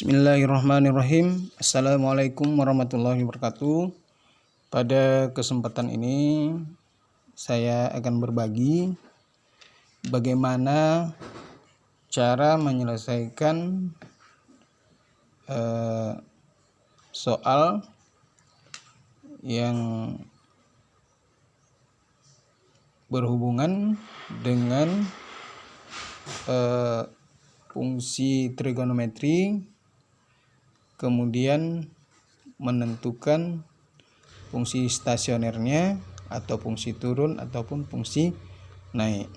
Bismillahirrahmanirrahim. Assalamualaikum warahmatullahi wabarakatuh. Pada kesempatan ini saya akan berbagi bagaimana cara menyelesaikan soal yang berhubungan dengan fungsi trigonometri, kemudian menentukan fungsi stasionernya atau fungsi turun ataupun fungsi naik.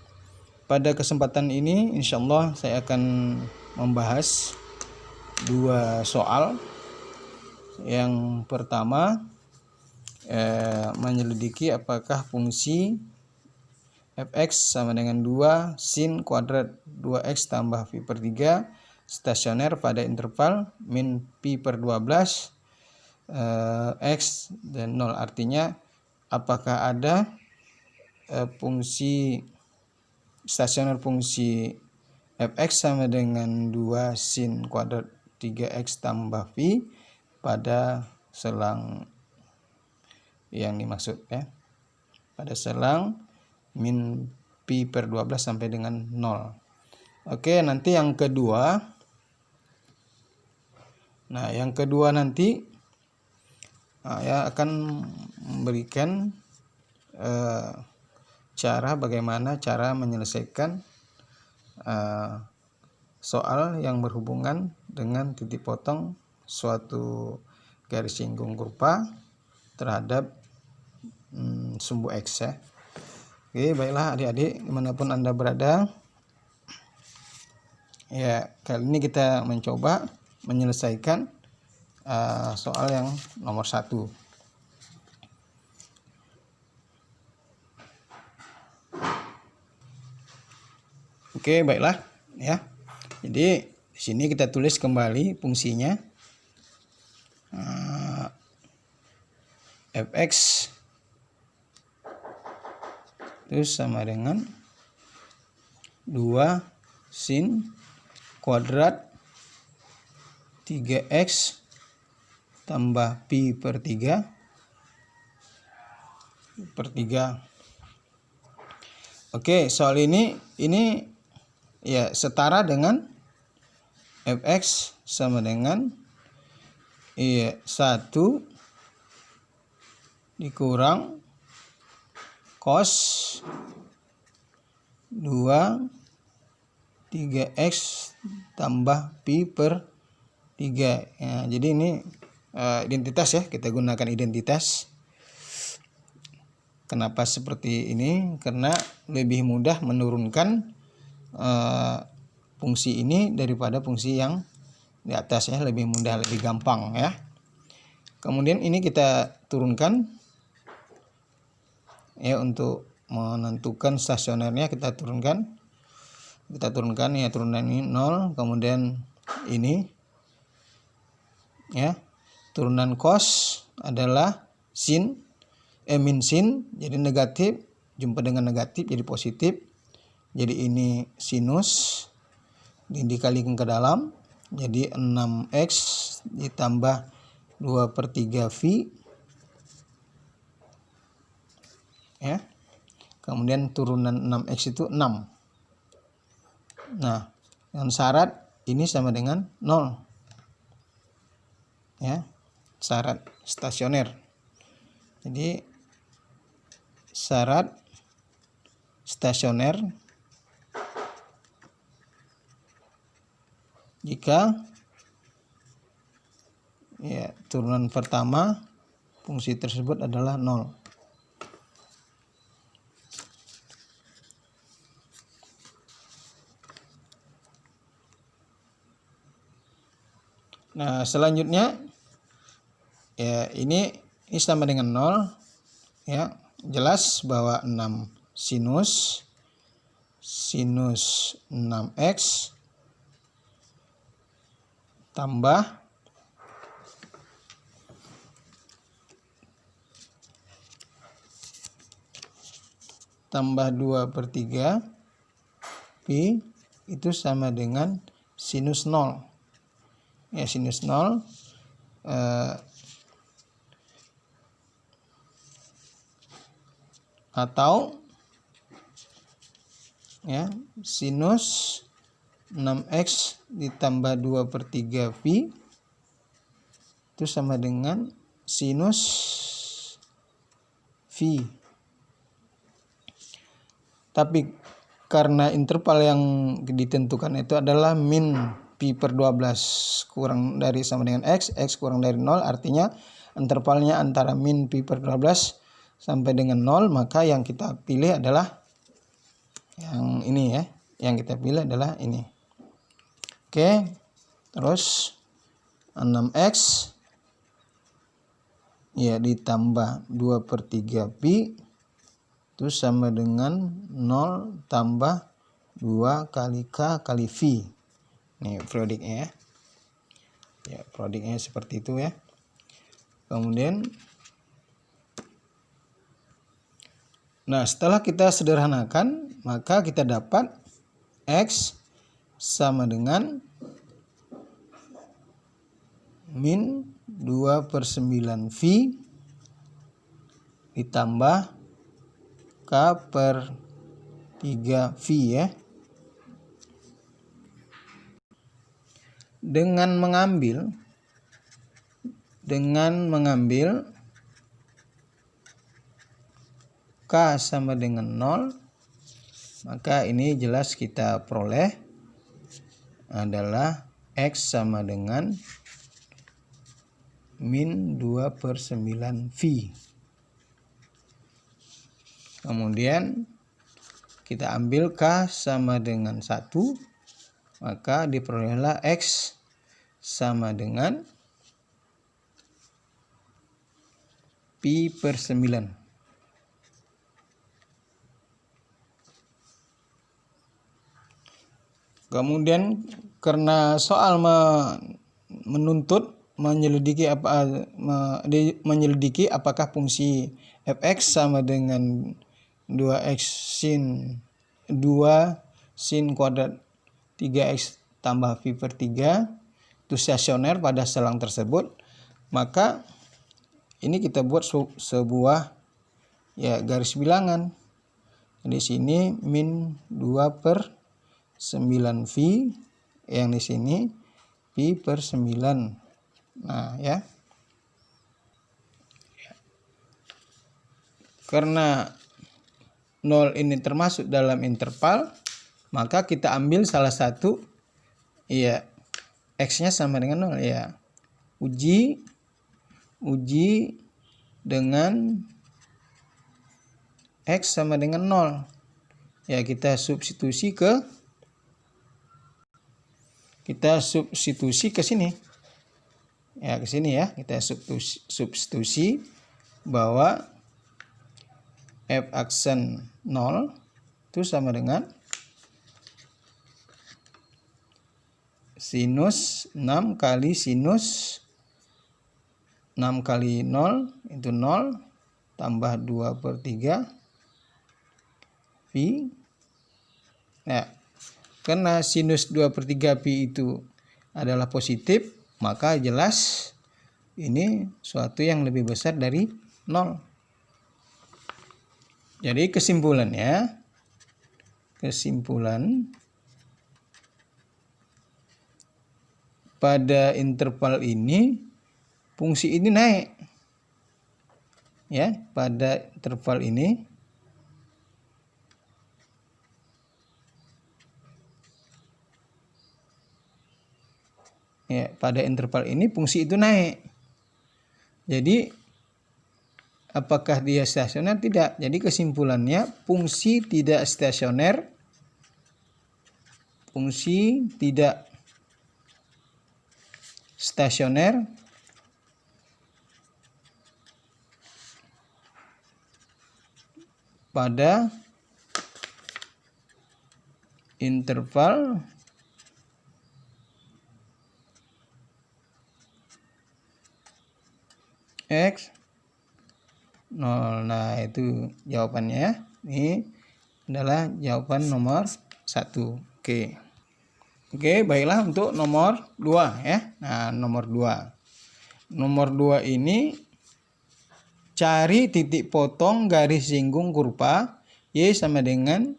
Pada kesempatan ini insya Allah saya akan membahas dua soal. Yang pertama menyelidiki apakah fungsi fx sama dengan 2 sin kuadrat 2x tambah pi per 3 stasioner pada interval min pi per 12 x dan 0. Artinya apakah ada fungsi stasioner fungsi fx sama dengan 2 sin kuadrat 3x tambah pi pada selang yang dimaksud ya, pada selang min pi per 12 sampai dengan 0. Oke, nanti yang kedua. Nah, yang kedua nanti ya akan memberikan bagaimana cara menyelesaikan soal yang berhubungan dengan titik potong suatu garis singgung kurva terhadap sumbu X ya. Oke, baiklah adik-adik dimanapun Anda berada. Ya, kali ini kita mencoba menyelesaikan soal yang nomor 1. Oke, baiklah ya. Jadi di sini kita tulis kembali fungsinya. Fx itu sama dengan 2 sin kuadrat 3x tambah pi per 3 per 3. Oke, soal ini ya setara dengan fx sama dengan 1 dikurang cos 2 3x tambah pi per 3 ya, jadi ini identitas ya, kita gunakan identitas. Kenapa seperti ini? Karena lebih mudah menurunkan fungsi ini daripada fungsi yang di atas ya, lebih mudah, lebih gampang ya. Kemudian ini kita turunkan ya, untuk menentukan stasionernya kita turunkan ya, turunan ini 0, kemudian ini ya, turunan cos adalah sin min sin, jadi negatif jumpa dengan negatif jadi positif, jadi ini sinus ini dikalikan ke dalam jadi 6x ditambah 2 per 3 V ya. Kemudian turunan 6x itu 6. Nah, dengan syarat ini sama dengan 0 ya, syarat stasioner. Jadi syarat stasioner jika ya turunan pertama fungsi tersebut adalah 0. Nah, selanjutnya ya ini sama dengan 0 ya. Jelas bahwa 6 sinus 6x tambah tambah 2 per 3 pi itu sama dengan sinus 0. ya sinus 0 atau ya sinus 6x ditambah 2/3 V itu sama dengan sinus V. Tapi karena interval yang ditentukan itu adalah min pi/12 kurang dari sama dengan x kurang dari 0, artinya intervalnya antara min pi/12 sampai dengan 0, maka yang kita pilih adalah yang ini ya. Yang kita pilih adalah ini. Oke, terus 6x ya ditambah 2/3 pi itu sama dengan 0 tambah 2 kali K kali V. Ini periodiknya ya. Ya, periodiknya seperti itu ya. Kemudian setelah kita sederhanakan, maka kita dapat X sama dengan min 2/9 V ditambah K/3 V ya. Dengan mengambil K sama dengan 0, maka ini jelas kita peroleh adalah X sama dengan min 2/9 V. Kemudian kita ambil K sama dengan 1, maka diperolehlah X sama dengan pi/9. Kemudian karena soal menuntut menyelidiki apakah fungsi fx sama dengan 2 sin kuadrat 3x tambah v/3 itu stasioner pada selang tersebut, maka ini kita buat sebuah ya garis bilangan. Di sini min 2/9 V, yang di sini pi/9. Nah ya, karena 0 ini termasuk dalam interval, maka kita ambil salah satu ya x-nya sama dengan 0 ya. Uji dengan x sama dengan 0. Ya, kita substitusi ke sini. Ya, ke sini ya. Kita substitusi bahwa f aksen 0 itu sama dengan sinus 6 kali sinus 6 kali 0 itu 0 tambah 2/3 pi. Nah, karena sinus 2/3 pi itu adalah positif, maka jelas ini suatu yang lebih besar dari 0. Jadi kesimpulan pada interval ini fungsi ini naik. Ya, pada interval ini fungsi itu naik. Jadi apakah dia stasioner? Tidak. Jadi kesimpulannya fungsi tidak stasioner, pada interval x 0. Nah, itu jawabannya ya. Ini adalah jawaban nomor 1. Oke. Oke, baiklah untuk nomor 2 ya. Nah, nomor 2. Nomor 2 ini cari titik potong garis singgung kurva Y sama dengan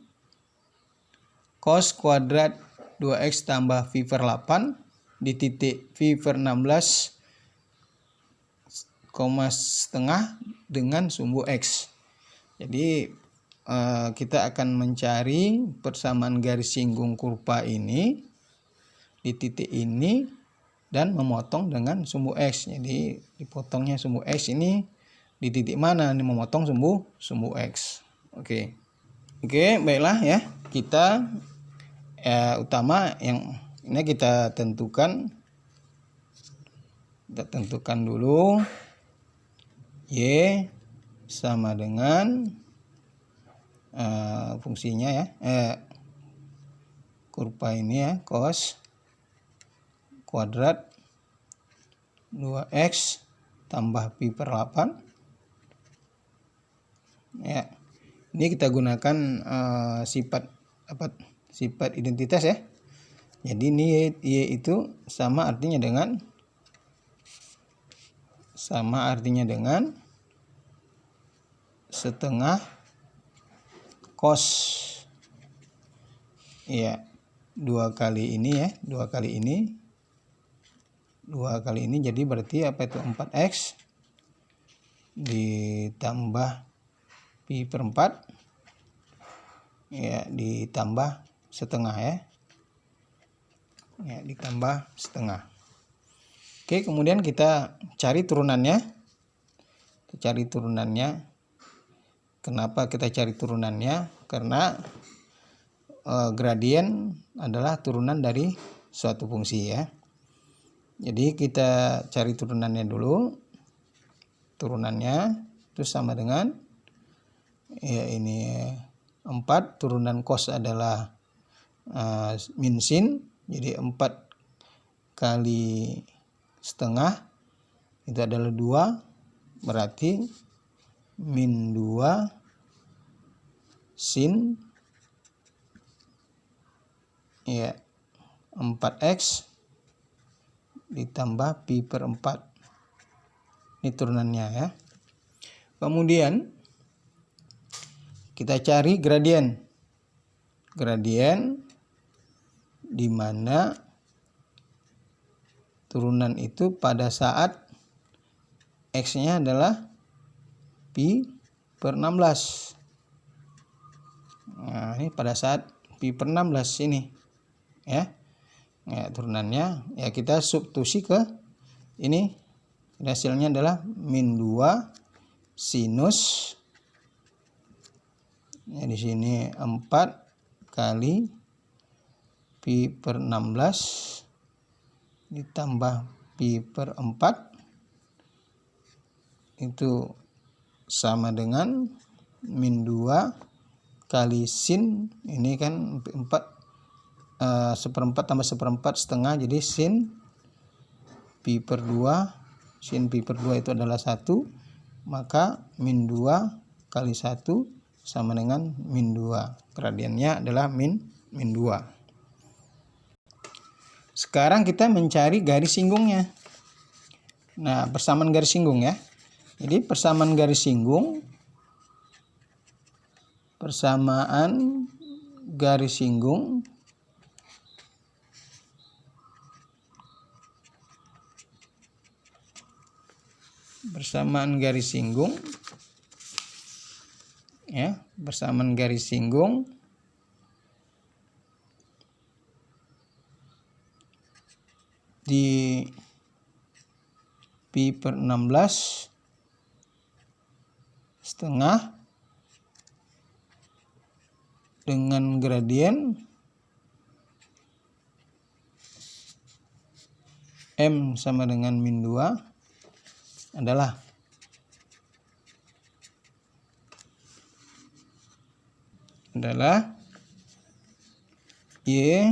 cos kuadrat 2x tambah pi per 8 di titik pi per 16 setengah dengan sumbu X. Jadi kita akan mencari persamaan garis singgung kurva ini di titik ini dan memotong dengan sumbu X. Jadi dipotongnya sumbu X ini di titik mana? Ini memotong sumbu X. Oke, baiklah ya. Kita utama yang ini kita tentukan. Kita tentukan dulu Y sama dengan fungsinya ya, kurva ini ya, cos kuadrat 2x tambah pi per 8 ya. Ini kita gunakan sifat identitas ya. Jadi ini Y itu sama artinya dengan setengah cos ya, dua kali ini jadi berarti apa itu 4x ditambah pi per 4 ya, ditambah setengah ya, ditambah setengah. Oke, kemudian kita cari turunannya. Kenapa kita cari turunannya? Karena gradien adalah turunan dari suatu fungsi ya. Jadi kita cari turunannya dulu. Turunannya itu sama dengan ya ini 4, turunan cos adalah min sin. Jadi 4 kali setengah itu adalah 2, berarti min 2 sin ya 4x ditambah pi per 4. Ini turunannya ya. Kemudian kita cari gradien di mana turunan itu pada saat X-nya adalah pi per 16. Nah, ini pada saat pi per 16 ini ya. Ya, turunannya ya kita substitusi ke ini. Hasilnya adalah min 2 sinus ya, di sini 4 kali pi per 16 ditambah pi per 4 itu sama dengan min 2 kali sin, ini kan 4 seperempat tambah seperempat setengah, jadi sin pi per 2, sin pi per 2 itu adalah 1, maka min 2 kali 1 sama dengan min 2. Gradiennya adalah min 2. Sekarang kita mencari garis singgungnya. Nah, persamaan garis singgung ya. Jadi persamaan garis singgung ya, persamaan garis singgung di pi per 16 setengah dengan gradien M sama dengan min 2 adalah Y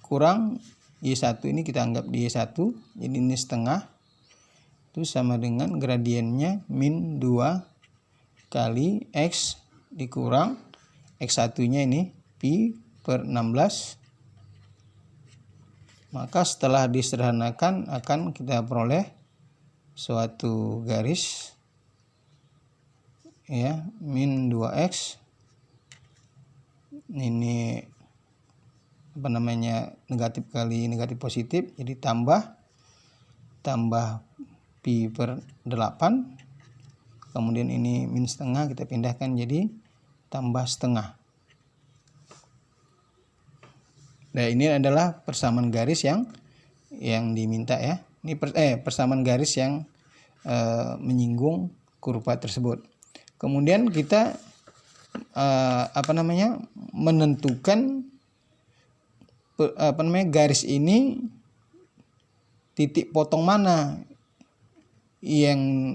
kurang Y1, ini kita anggap di Y1, jadi ini setengah, itu sama dengan gradiennya min 2 kali X dikurang X1 nya ini pi per 16 Maka setelah disederhanakan akan kita peroleh suatu garis ya, min 2x ini apa namanya, negatif kali negatif positif, jadi tambah pi per 8, kemudian ini min setengah kita pindahkan jadi tambah setengah. Nah, ini adalah persamaan garis yang diminta ya. Ini persamaan garis yang menyinggung kurva tersebut. Kemudian kita menentukan garis ini titik potong mana yang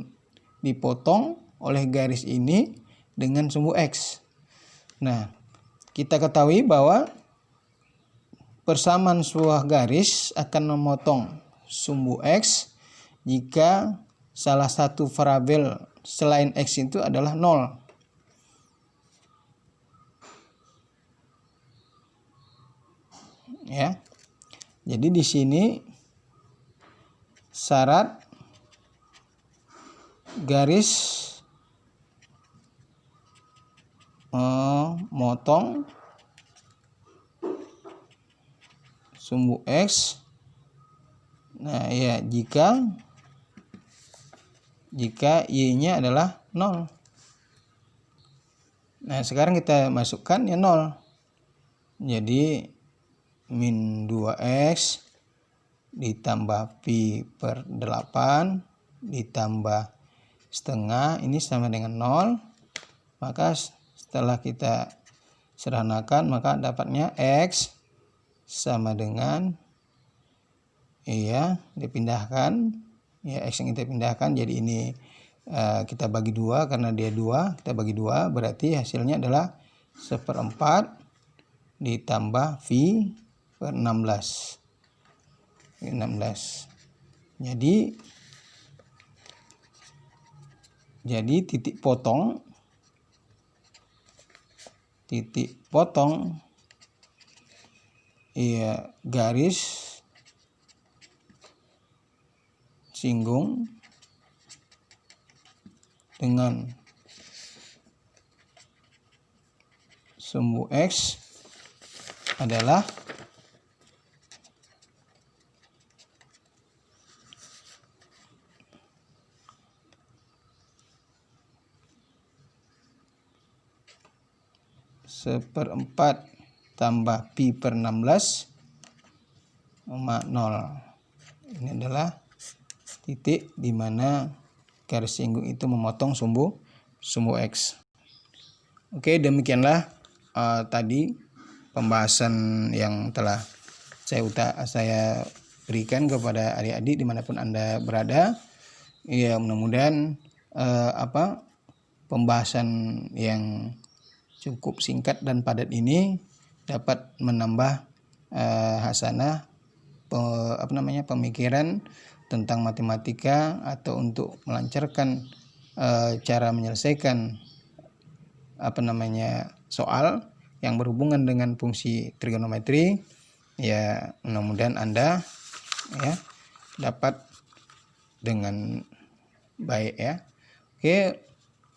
dipotong oleh garis ini dengan sumbu X. Nah, kita ketahui bahwa persamaan sebuah garis akan memotong sumbu X jika salah satu variabel selain X itu adalah 0. Ya. Jadi di sini syarat garis motong sumbu X. Nah, ya, jika Y-nya adalah 0. Nah, sekarang kita masukkan ya 0. Jadi min 2x ditambah pi per 8 ditambah setengah, ini sama dengan 0. Maka setelah kita sederhanakan, maka dapatnya X sama dengan dipindahkan ya, X yang kita pindahkan jadi ini kita bagi 2 karena dia 2, kita bagi 2 berarti hasilnya adalah 1/4 ditambah V per 16. Jadi titik potong ya garis singgung dengan sumbu X adalah seperempat tambah pi per 16 0. Ini adalah titik di mana garis singgung itu memotong sumbu X. Oke, demikianlah tadi pembahasan yang telah saya berikan kepada adik-adik dimanapun Anda berada. Ya, mudah-mudahan pembahasan yang cukup singkat dan padat ini dapat menambah hasanah pemikiran tentang matematika atau untuk melancarkan cara menyelesaikan soal yang berhubungan dengan fungsi trigonometri. Ya, mudah-mudahan Anda ya dapat dengan baik ya. Oke,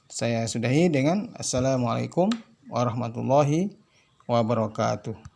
saya sudahi dengan assalamualaikum warahmatullahi wabarakatuh.